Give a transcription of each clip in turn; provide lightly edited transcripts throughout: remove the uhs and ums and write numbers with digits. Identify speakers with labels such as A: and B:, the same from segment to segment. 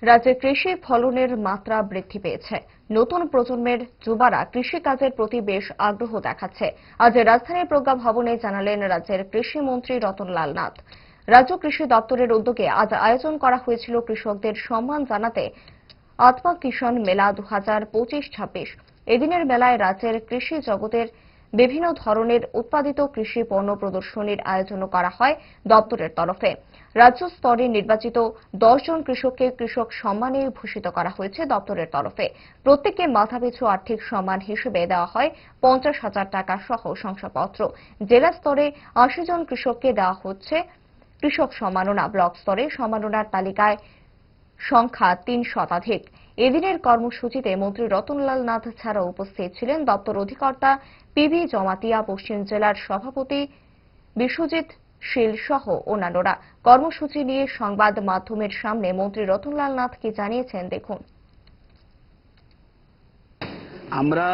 A: রাজ্যে কৃষি ফলনের মাত্রা বৃদ্ধি পেয়েছে। নতুন প্রজন্মের যুবারা কৃষিকাজের প্রতি বেশ আগ্রহ দেখাচ্ছে। আজ রাজধানীর প্রজ্ঞা ভবনে জানালেন রাজ্যের কৃষিমন্ত্রী রতনলাল নাথ। রাজ্য কৃষি দপ্তরের উদ্যোগে আজ আয়োজন করা হয়েছিল কৃষকদের সম্মান জানাতে আত্মা কিষাণ মেলা 2025-26। এদিনের মেলায় রাজ্যের কৃষি জগতের বিভিন্ন ধরনের উৎপাদিত কৃষি পণ্য প্রদর্শনীর আয়োজন করা হয় দপ্তরের তরফে। রাজ্য স্তরে নির্বাচিত 10 জন কৃষককে কৃষক সম্মানে ভূষিত করা হয়েছে দপ্তরের তরফে। প্রত্যেককে মাথাপিছু আর্থিক সম্মান হিসেবে দেওয়া হয় 50,000 টাকা সহ শংসাপত্র। জেলা স্তরে 80 জন কৃষককে দেওয়া হচ্ছে কৃষক সম্মাননা। ব্লক স্তরে সম্মাননার তালিকায় সংখ্যা 3 শতাধিক। এদিনের কর্মসূচিতে মন্ত্রী রতনলাল নাথ ছাড়াও উপস্থিত ছিলেন দপ্তর অধিকর্তা পিবি জমাতিয়া, পশ্চিম জেলার সভাপতি বিশ্বজিৎ শীল সহ অন্যান্যরা। কর্মসূচি নিয়ে সংবাদ মাধ্যমের সামনে মন্ত্রী রতনলাল নাথ কি জানিয়েছেন দেখুন।
B: আমরা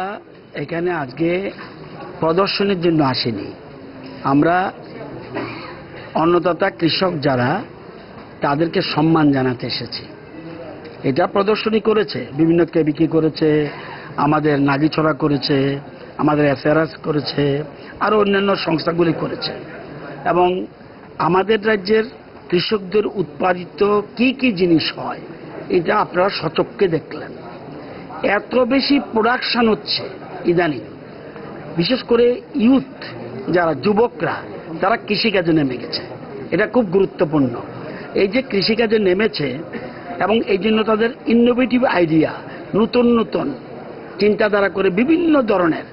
B: এখানে আজকে প্রদর্শনীর জন্য আসিনি। আমরা অন্নদাতা কৃষক যারা তাদেরকে সম্মান জানাতে এসেছি। এটা প্রদর্শনী করেছে, বিভিন্ন কেবিকি করেছে, আমাদের নাগিছড়া করেছে, আমাদের এসআরএস করেছে, আরো অন্যান্য সংস্থাগুলি করেছে। এবং আমাদের রাজ্যের কৃষকদের উৎপাদিত কি কি জিনিস হয় এটা আপনারা সচক্ষে দেখলেন। এত বেশি প্রোডাকশন হচ্ছে ইদানিং, বিশেষ করে ইউথ যারা যুবকরা তারা কৃষিকাজে নেমে গেছে। এটা খুব গুরুত্বপূর্ণ। এই যে কৃষিকাজে নেমেছে এবং এই জন্য তাদের ইনোভেটিভ আইডিয়া, নতুন নতুন চিন্তাধারা করে বিভিন্ন ধরনের